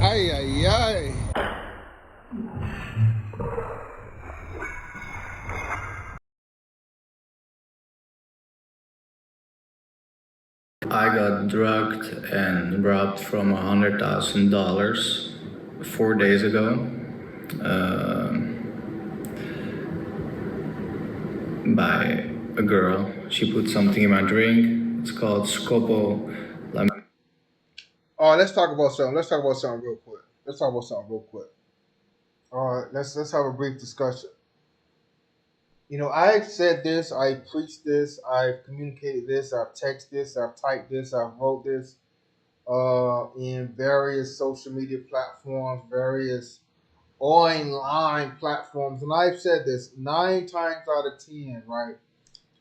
Ay, ay, ay. I got drugged and robbed from $100,000 4 days ago by a girl. She put something in my drink. It's called Scopolamine. All right, let's talk about something. Let's talk about something real quick. Let's talk about something real quick. All right, let's have a brief discussion. I've said this, I preached this, I've communicated this, I've texted this, I've typed this, I've wrote this in various social media platforms, various online platforms, and I've said this 9 times out of 10, right?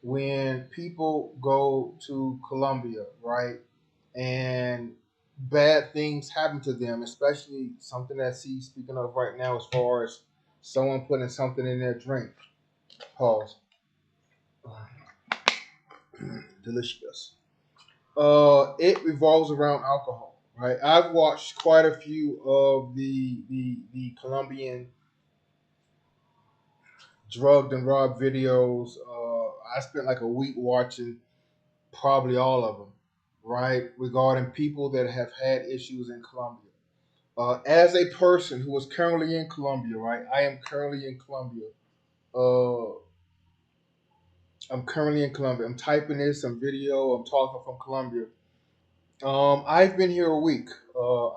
When people go to Colombia, right, and bad things happen to them, especially something that she's speaking of right now, as far as someone putting something in their drink. Pause. Delicious. It revolves around alcohol, right? I've watched quite a few of the Colombian drugged and robbed videos. I spent like a week watching probably all of them, right? Regarding people that have had issues in Colombia. As a person who is currently in Colombia, right? I am currently in Colombia. Uh, I'm currently in Colombia. I'm typing this, some video. I'm talking from Colombia. I've been here a week.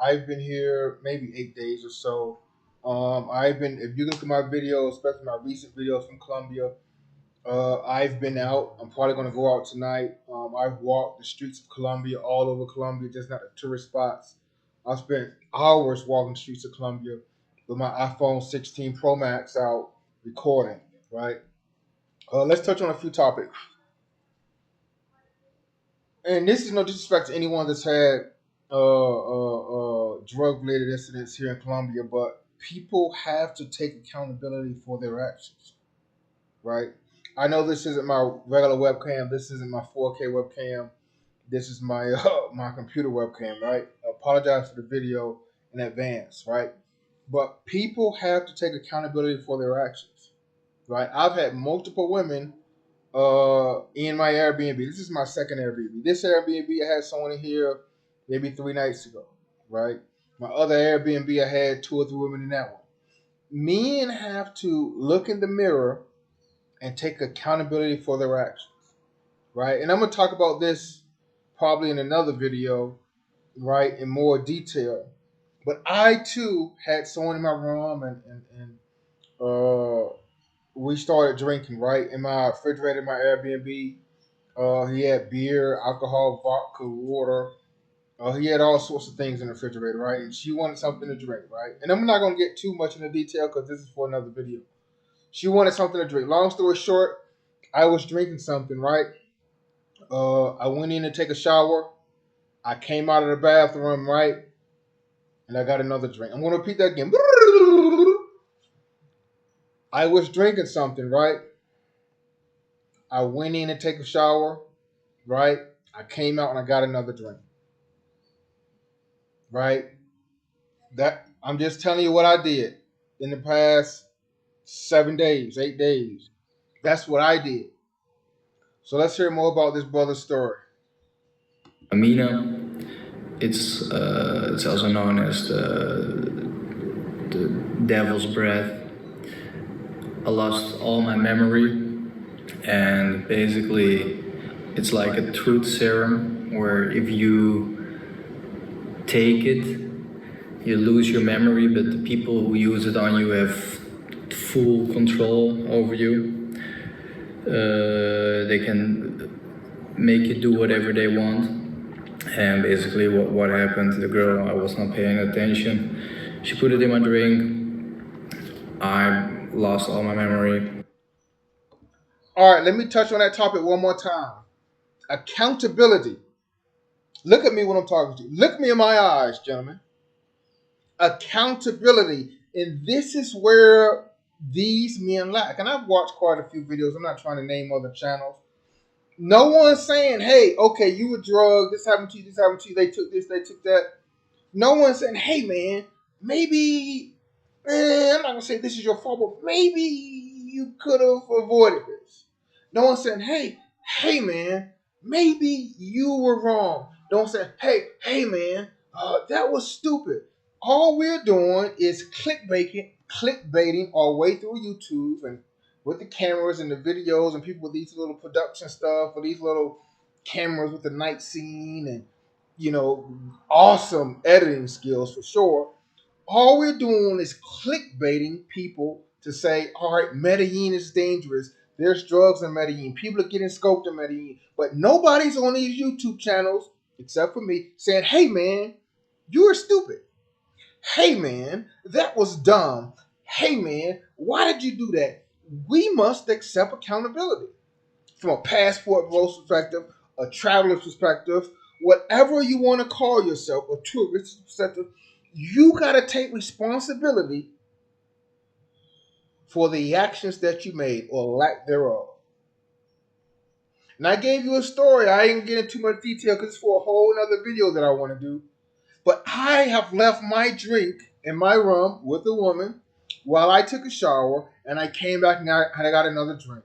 I've been here maybe 8 days or so. I've been, if you look at my videos, especially my recent videos from Colombia, I've been out. I'm probably going to go out tonight. I've walked the streets of Colombia, all over Colombia, just not the tourist spots. I spent hours walking the streets of Colombia with my iPhone 16 Pro Max out recording, right? Let's touch on a few topics. And this is no disrespect to anyone that's had drug related incidents here in Colombia, but people have to take accountability for their actions, right? I know this isn't my regular webcam. This isn't my 4K webcam. This is my my computer webcam, right? I apologize for the video in advance, right? But people have to take accountability for their actions, right? I've had multiple women in my Airbnb. This is my second Airbnb. This Airbnb I had someone in here maybe 3 nights ago, right? My other Airbnb I had 2 or 3 women in that one. Men have to look in the mirror and take accountability for their actions, right? And I'm gonna talk about this probably in another video, right, in more detail. But I too had someone in my room, and we started drinking, right, in my refrigerator, in my Airbnb. He had beer, alcohol, vodka, water. He had all sorts of things in the refrigerator, right? And she wanted something to drink, right? And I'm not gonna get too much into detail because this is for another video. She wanted something to drink. Long story short, I was drinking something, right? I went in to take a shower. I came out of the bathroom, right? And I got another drink. I'm gonna repeat that again. I was drinking something, right? I went in to take a shower, right? I came out and I got another drink, right? That I'm just telling you what I did in the past 7 days, 8 days. That's what I did. So let's hear more about this brother's story. Amino. It's also known as the devil's breath. I lost all my memory, and basically, it's like a truth serum where if you take it, you lose your memory, but the people who use it on you have full control over you. They can make you do whatever they want. And basically, what happened to the girl, I was not paying attention. She put it in my drink. I lost all my memory. All right, let me touch on that topic one more time. Accountability. Look at me when I'm talking to you. Look me in my eyes, gentlemen. Accountability. And this is where these men lack. And I've watched quite a few videos. I'm not trying to name other channels. No one's saying, hey, okay, you were drugged. This happened to you. This happened to you. They took this. They took that. No one's saying, hey, man, maybe, I'm not gonna say this is your fault, but maybe you could have avoided this. No one's saying, hey man, maybe you were wrong. Don't say, hey man, that was stupid. All we're doing is clickbaiting our way through YouTube and with the cameras and the videos and people with these little production stuff or these little cameras with the night scene and awesome editing skills for sure. All we're doing is clickbaiting people to say, all right, Medellin is dangerous. There's drugs in Medellin. People are getting scoped in Medellin. But nobody's on these YouTube channels, except for me, saying, hey, man, you are stupid. Hey, man, that was dumb. Hey, man, why did you do that? We must accept accountability from a passport bros perspective, a traveler's perspective, whatever you want to call yourself, a tourist perspective, you got to take responsibility for the actions that you made or lack thereof. And I gave you a story. I ain't getting too much detail because it's for a whole other video that I want to do. But I have left my drink in my room with a woman while I took a shower and I came back and I got another drink.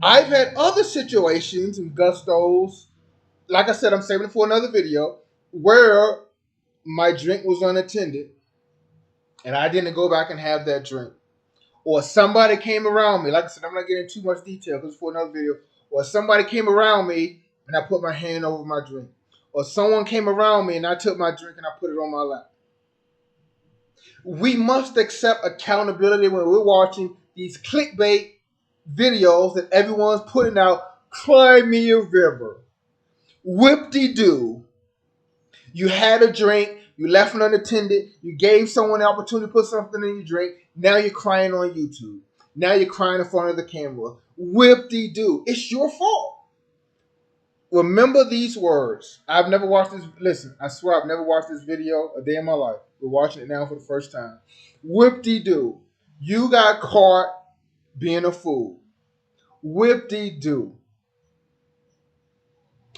I've had other situations and gustos, like I said, I'm saving it for another video, where my drink was unattended and I didn't go back and have that drink. Or somebody came around me, like I said, I'm not getting too much detail because it's for another video. Or somebody came around me and I put my hand over my drink. Or someone came around me and I took my drink and I put it on my lap. We must accept accountability when we're watching these clickbait videos that everyone's putting out. Cry me a river. Whip-de-doo. You had a drink, you left it unattended, you gave someone the opportunity to put something in your drink, now you're crying on YouTube. Now you're crying in front of the camera. Whip-de-doo. It's your fault. Remember these words. I've never watched this. Listen, I swear I've never watched this video a day in my life. We're watching it now for the first time. Whip-de-doo. You got caught being a fool. Whip-de-doo.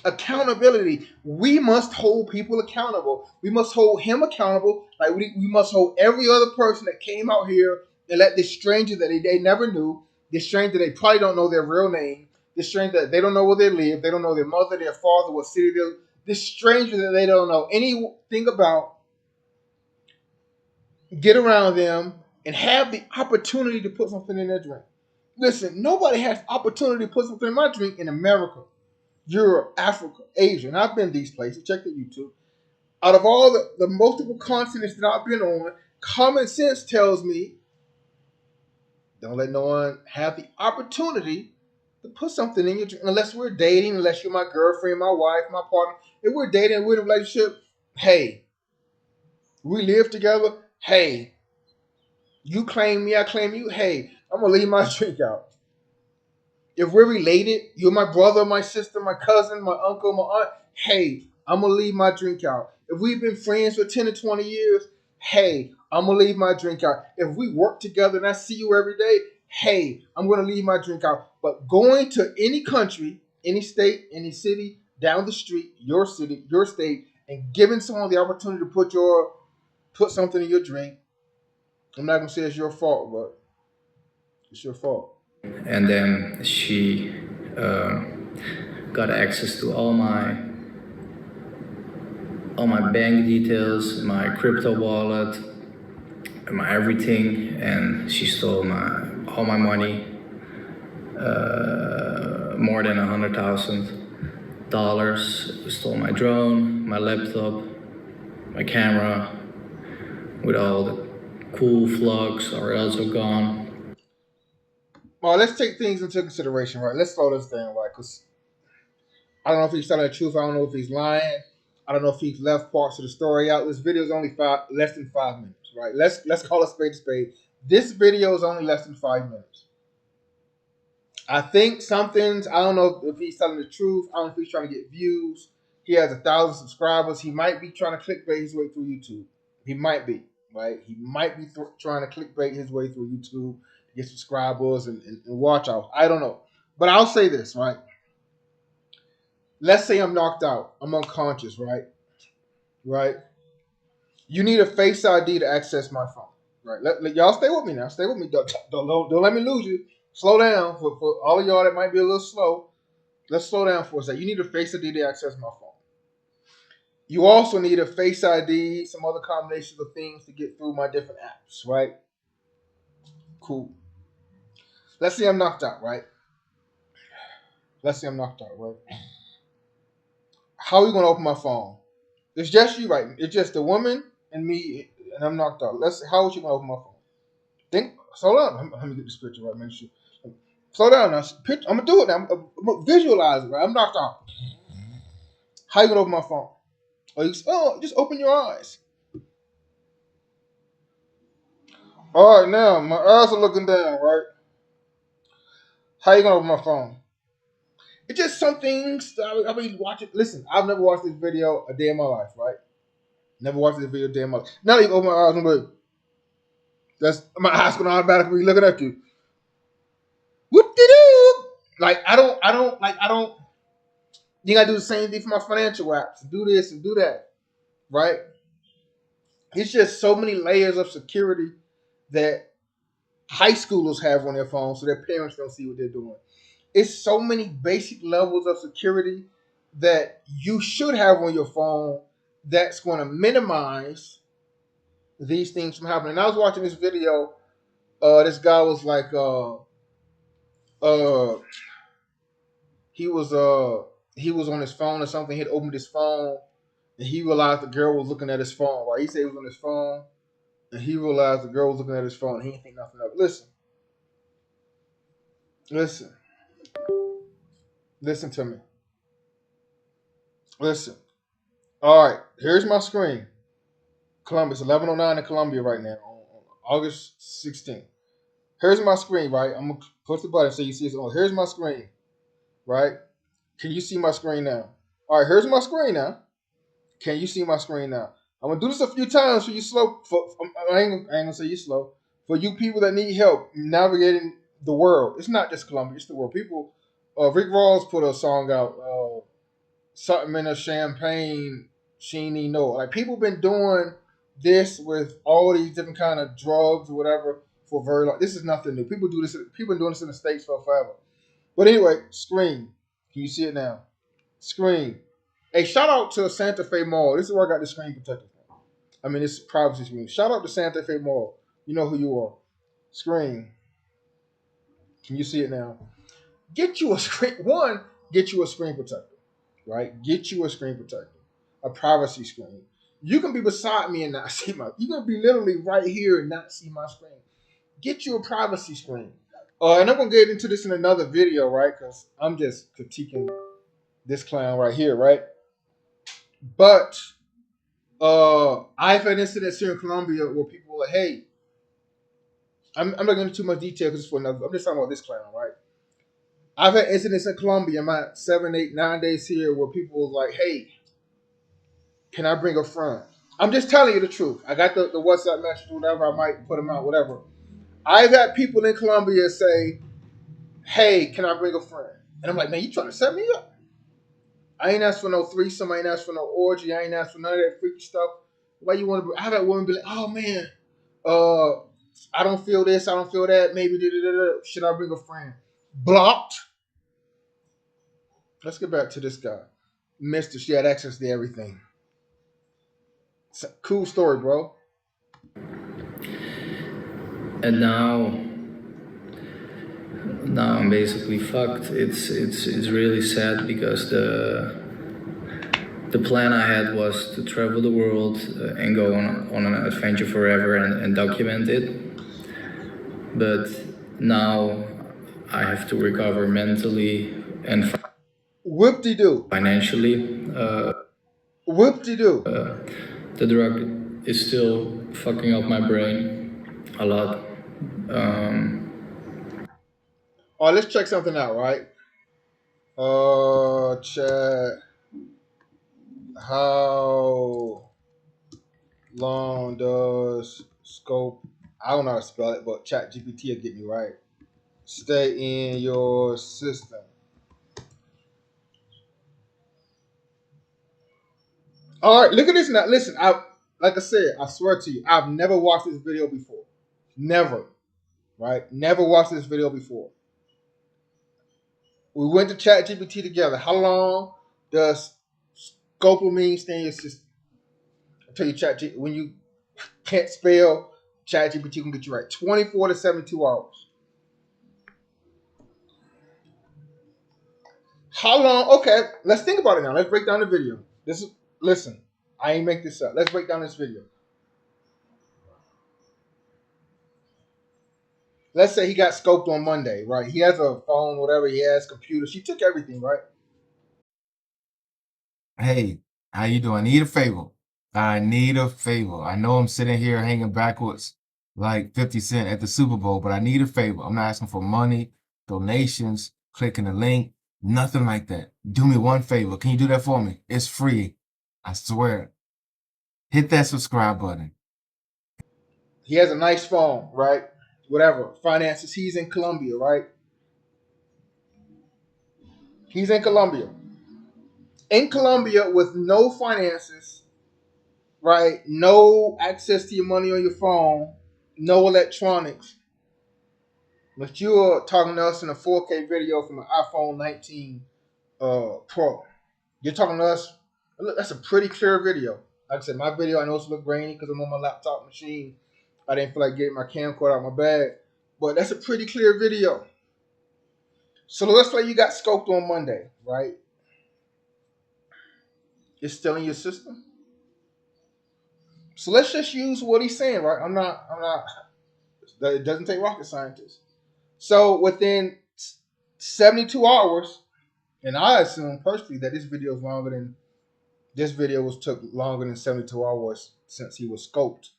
Accountability. We must hold people accountable. We must hold him accountable. Like we must hold every other person that came out here and let this stranger that they never knew, this stranger they probably don't know their real name, this stranger that they don't know where they live, they don't know their mother, their father, what city they live, this stranger that they don't know anything about, get around them and have the opportunity to put something in their drink. Listen, nobody has opportunity to put something in my drink in America. Europe, Africa, Asia, and I've been these places. Check the YouTube. Out of all the multiple continents that I've been on, common sense tells me don't let no one have the opportunity to put something in your drink unless we're dating, unless you're my girlfriend, my wife, my partner. If we're dating, we're in a relationship, hey, we live together, hey, you claim me, I claim you, hey, I'm gonna leave my drink out. If we're related, you're my brother, my sister, my cousin, my uncle, my aunt, hey, I'm going to leave my drink out. If we've been friends for 10 to 20 years, hey, I'm going to leave my drink out. If we work together and I see you every day, hey, I'm going to leave my drink out. But going to any country, any state, any city, down the street, your city, your state, and giving someone the opportunity to put something in your drink, I'm not going to say it's your fault, but it's your fault. And then she uh, got access to all my bank details, my crypto wallet, my everything, and she stole all my money, more than $100,000. Stole my drone, my laptop, my camera, with all the cool vlogs are also gone. Well, let's take things into consideration, right? Let's slow this down, right? Because I don't know if he's telling the truth. I don't know if he's lying. I don't know if he's left parts of the story out. This video is only less than 5 minutes, right? Let's call a spade a spade. This video is only less than 5 minutes. I think something's. I don't know if he's telling the truth. I don't know if he's trying to get views. He has 1,000 subscribers. He might be trying to clickbait his way through YouTube. He might be, right? He might be trying to clickbait his way through YouTube to get subscribers and watch out. I don't know. But I'll say this, right? Let's say I'm knocked out. I'm unconscious, right? Right? You need a Face ID to access my phone. Right? Y'all stay with me now. Stay with me. Don't let me lose you. Slow down for all of y'all that might be a little slow. Let's slow down for a second. You need a Face ID to access my phone. You also need a Face ID, some other combinations of things to get through my different apps, right? Cool. Let's say I'm knocked out, right? Let's say I'm knocked out, right? How are we gonna open my phone? It's just you, right? It's just the woman and me, and I'm knocked out. How is you gonna open my phone? Think, slow down. Let me get this picture right. Make sure. Slow down now. I'm gonna do it now. I'm gonna visualize it, right? I'm knocked out. How you gonna open my phone? Just open your eyes. All right, now my eyes are looking down, right? How you gonna open my phone? It's just some things that I mean, watch it. Listen, I've never watched this video a day in my life, right? Never watched this video a day in my life. Now you open my eyes, I'm like, that's my eyes gonna automatically be looking at you. What did you? Like I don't. You gotta do the same thing for my financial apps. Do this and do that, right? It's just so many layers of security that high schoolers have on their phones, so their parents don't see what they're doing. It's so many basic levels of security that you should have on your phone that's going to minimize these things from happening. And I was watching this video. This guy was like, uh, he was uh, he was on his phone or something. He'd opened his phone and he realized the girl was looking at his phone. Right? He said he was on his phone and he realized the girl was looking at his phone. And he didn't think nothing of it. Listen, listen to me. Listen. All right, here's my screen. Columbus, 11:09 in Colombia right now on August 16th. Here's my screen, right? I'm gonna push the button so you see it. Oh, here's my screen, right? Can you see my screen now? All right, here's my screen now. Can you see my screen now? I'm gonna do this a few times for you slow. I ain't gonna say you slow. For you people that need help navigating the world, it's not just Colombia, it's the world. People, Rick Ross put a song out, something in a champagne, Sheeny no. Like people been doing this with all these different kind of drugs or whatever for very long. This is nothing new. People do this. People been doing this in the States for forever. But anyway, screen. Can you see it now? Screen. Hey, shout out to Santa Fe Mall. This is where I got the screen protector from. I mean, this privacy screen. Shout out to Santa Fe Mall. You know who you are. Screen. Can you see it now? Get you a screen. One, get you a screen protector. Right? Get you a screen protector. A privacy screen. You can be beside me and not see my. You can be literally right here and not see my screen. Get you a privacy screen. And I'm gonna get into this in another video, right? Because I'm just critiquing this clown right here, right? But I've had incidents here in Colombia where people are like, "Hey, I'm not going into too much detail because it's for another. I'm just talking about this clown, right? I've had incidents in Colombia in my 7, 8, 9 days here where people were like, "Hey, can I bring a friend?" I'm just telling you the truth. I got the WhatsApp message, whatever. I might put them out, whatever. I've had people in Colombia say, "Hey, can I bring a friend?" And I'm like, "Man, you trying to set me up? I ain't asked for no threesome. I ain't asked for no orgy. I ain't asked for none of that freaky stuff. Why you want to?" I've had women be like, "Oh man, uh, I don't feel this. I don't feel that. Maybe should I bring a friend?" Blocked. Let's get back to this guy, Mister. She had access to everything. It's a cool story, bro. And now I'm basically fucked. It's really sad because the plan I had was to travel the world and go on an adventure forever and document it. But now I have to recover mentally and Whoop-de-doo. financially. Whoop-de-doo. The drug is still fucking up my brain a lot. All right, let's check something out, right? Chat. How long does scope? I don't know how to spell it, but Chat GPT will get me right. Stay in your system. All right, look at this now. Listen, like I said, I swear to you, I've never watched this video before. Never, right? Never watched this video before. We went to ChatGPT together. How long does Scopolamine stay in your system? I tell you, ChatGPT, when you can't spell, ChatGPT can get you right. 24 to 72 hours. How long? Okay, let's think about it now. Let's break down the video. Listen. I ain't make this up. Let's break down this video. Let's say he got scoped on Monday, right? He has a phone, whatever he has, computer. She took everything, right? Hey, how you doing? I need a favor. I need a favor. I know I'm sitting here hanging backwards like 50 Cent at the Super Bowl, but I need a favor. I'm not asking for money, donations, clicking a link, nothing like that. Do me one favor. Can you do that for me? It's free. I swear. Hit that subscribe button. He has a nice phone, right? Whatever. Finances. He's in Colombia, right? He's in Colombia. In Colombia with no finances, right? No access to your money on your phone, no electronics. But you're talking to us in a 4K video from an iPhone 19 Pro. You're talking to us. Look, that's a pretty clear video. Like I said, my video, I know it's a little grainy because I'm on my laptop machine. I didn't feel like getting my camcorder out my bag. But that's a pretty clear video. So let's say you got scoped on Monday, right? It's still in your system. So let's just use what he's saying, right? I'm not. It doesn't take rocket scientists. So within 72 hours, and I assume personally that this video was took longer than 72 hours since he was scoped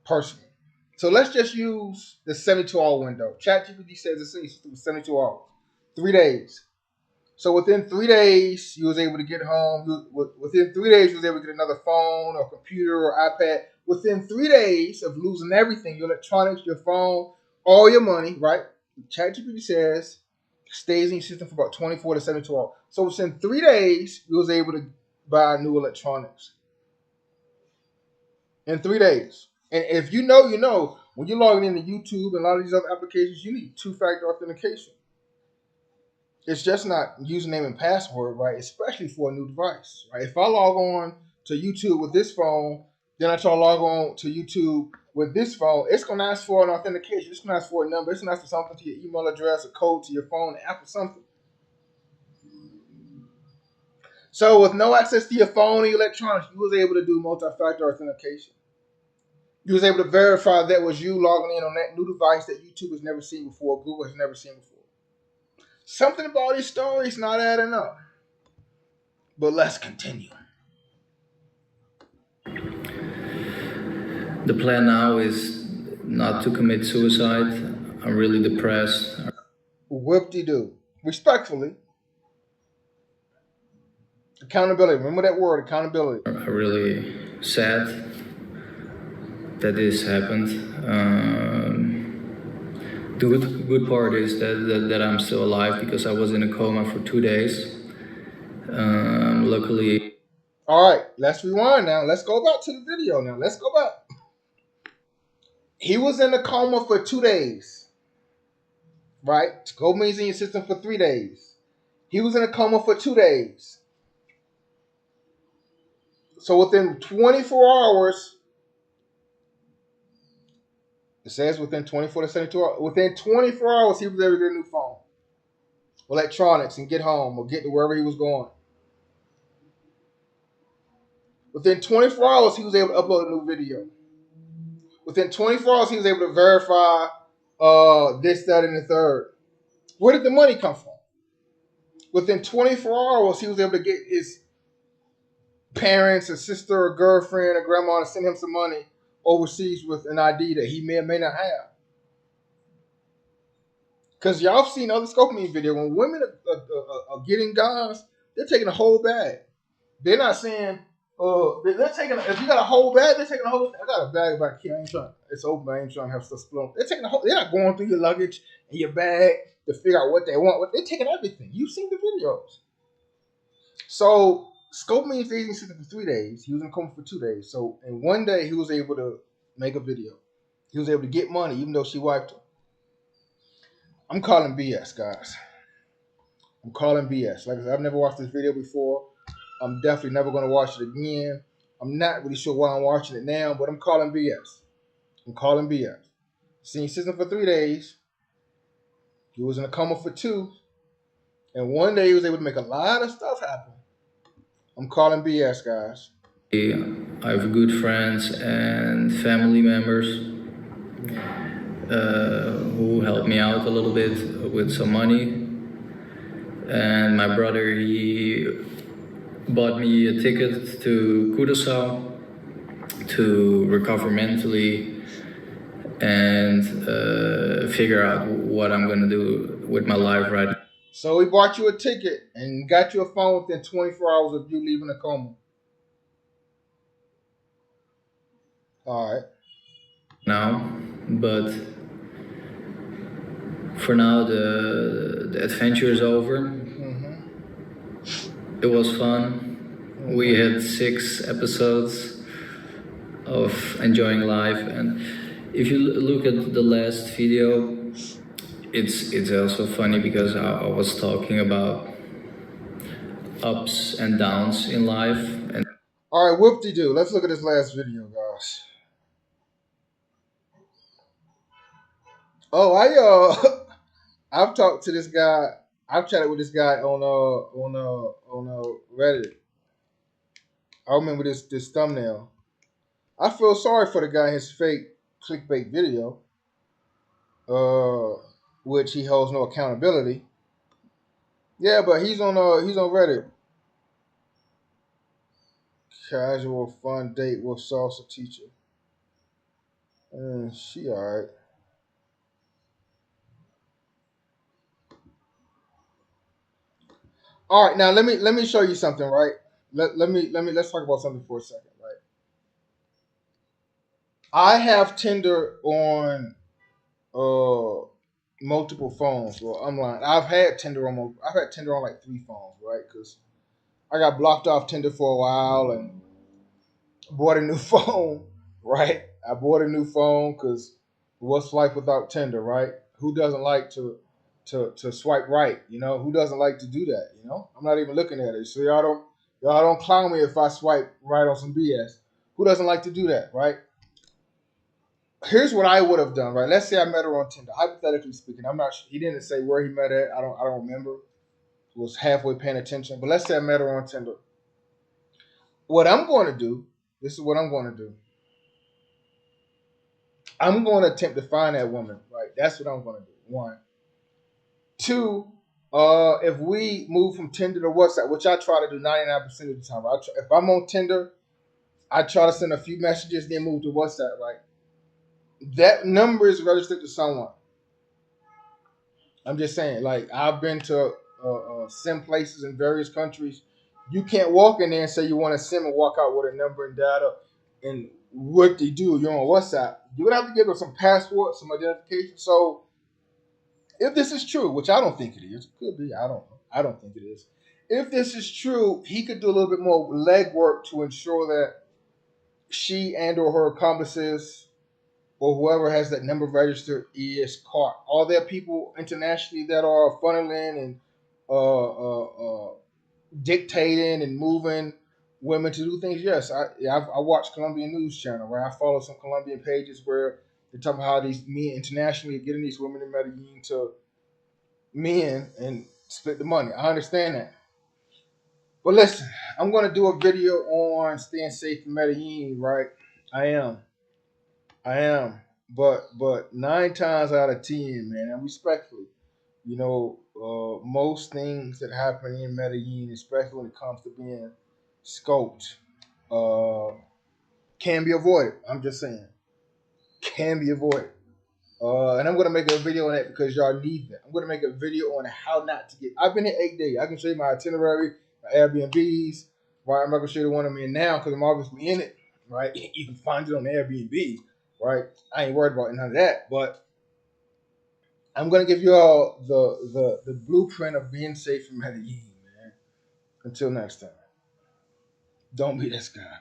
personally. So let's just use the 72-hour window. ChatGPT says it's 72 hours, 3 days. So within 3 days, you was able to get home. Within 3 days, you was able to get another phone or computer or iPad. Within 3 days of losing everything, your electronics, your phone, all your money, right? ChatGPT says stays in your system for about 24 to 72 hours. So within 3 days, you was able to buy new electronics. In 3 days. And if you know, you know, when you're logging into YouTube and a lot of these other applications, you need two-factor authentication. It's just not username and password, right? Especially for a new device, right? If I log on to YouTube with this phone, then I try to log on to YouTube with this phone, it's going to ask for an authentication. It's going to ask for a number. It's going to ask for something to your email address, a code to your phone, an app or something. So with no access to your phone or electronics, you was able to do multi-factor authentication. You was able to verify that was you logging in on that new device that YouTube has never seen before, Google has never seen before. Something about his story is not adding up. But let's continue. The plan now is not to commit suicide. I'm really depressed. Whoop-de-doo. Respectfully. Accountability. Remember that word, accountability. I'm really sad that this happened. The good part is that I'm still alive because I was in a coma for 2 days. Luckily. All right, let's rewind now. Let's go back to the video now. Let's go back. He was in a coma for 2 days. Right? Scopolamine in your system for 3 days. He was in a coma for 2 days. So within 24 hours, it says within 24 to 72 hours, within 24 hours, he was able to get a new phone, electronics, and get home or get to wherever he was going. Within 24 hours, he was able to upload a new video. Within 24 hours, he was able to verify this, that, and the third. Where did the money come from? Within 24 hours, he was able to get his parents, a sister, a girlfriend, a grandma to send him some money overseas with an ID that he may or may not have. Because y'all have seen other Scopolamine video. When women are getting guys, they're taking a whole bag. They're not saying, they're taking, if you got a whole bag, they're taking a whole, I got a bag back here. I ain't trying, it's open, I ain't trying to have stuff split. They're taking a whole, they're not going through your luggage and your bag to figure out what they want. They're taking everything. You've seen the videos. So Scopolamine stayed in the system for 3 days. He was in a coma for 2 days. So in one day, he was able to make a video. He was able to get money, even though she wiped him. I'm calling BS, guys. I'm calling BS. Like I said, I've never watched this video before. I'm definitely never going to watch it again. I'm not really sure why I'm watching it now, but I'm calling BS. I'm calling BS. Seen system for 3 days. He was in a coma for two. And one day he was able to make a lot of stuff happen. I'm calling BS, guys. I have good friends and family members who helped me out a little bit with some money. And my brother, he bought me a ticket to Curaçao to recover mentally and figure out what I'm gonna do with my life right So he bought you a ticket and got you a phone within 24 hours of you leaving the coma. All right. now. But for now, the adventure is over. It was fun. We had 6 episodes of enjoying life, and if you look at the last video, it's also funny because I was talking about ups and downs in life, and All right, whoop-de-doo. Let's look at this last video, guys. Oh, I've talked to this guy. I've chatted with this guy on Reddit. I remember this thumbnail. I feel sorry for the guy in his fake clickbait video, which he holds no accountability. Yeah, but he's on Reddit. Casual fun date with salsa teacher. She alright. All right, now let me show you something, right? Let's talk about something for a second, right? I have Tinder on multiple phones. Well, I'm lying. I've had Tinder on like 3 phones, right? Because I got blocked off Tinder for a while and bought a new phone, right? I bought a new phone because what's life without Tinder, right? Who doesn't like to swipe right? You know, who doesn't like to do that? You know, I'm not even looking at it, so y'all don't clown me if I swipe right on some BS. Who doesn't like to do that, right? Here's what I would have done, right? Let's say I met her on Tinder. Hypothetically speaking, I'm not. He didn't say where he met her. I don't remember. Was halfway paying attention, but let's say I met her on Tinder. What I'm going to do. This is what I'm going to do. I'm going to attempt to find that woman, right? That's what I'm going to do. One, two. If we move from Tinder to WhatsApp, which I try to do 99% of the time, right? If I'm on Tinder, I try to send a few messages, then move to WhatsApp, right? That number is registered to someone. I'm just saying, like I've been to sim places in various countries. You can't walk in there and say you want to sim and walk out with a number and data. And what they do, you're on WhatsApp. You're gonna have to give them some passport, some identification. So if this is true, which I don't think it is, it could be. I don't know. I don't think it is. If this is true, he could do a little bit more legwork to ensure that she and or her accomplices or whoever has that number registered is caught. Are there people internationally that are funneling and dictating and moving women to do things? Yes, I watch Colombian news channel where I follow some Colombian pages where they talk about how these men internationally are getting these women in Medellin to men and split the money. I understand that. But listen, I'm going to do a video on staying safe in Medellin, right? I am. I am. But 9 times out of 10, man, and respectfully, most things that happen in Medellin, especially when it comes to being scoped, uh, can be avoided. I'm just saying, can be avoided. And I'm gonna make a video on that because y'all need that. I'm gonna make a video on how not to get. I've been here 8 days. I can show you my itinerary, my Airbnbs. Right, I'm not gonna show you the one I'm in now because I'm obviously in it. Right, you can find it on Airbnb. Right, I ain't worried about none of that. But I'm gonna give you all the blueprint of being safe in Medellin, man. Until next time. Don't be this guy.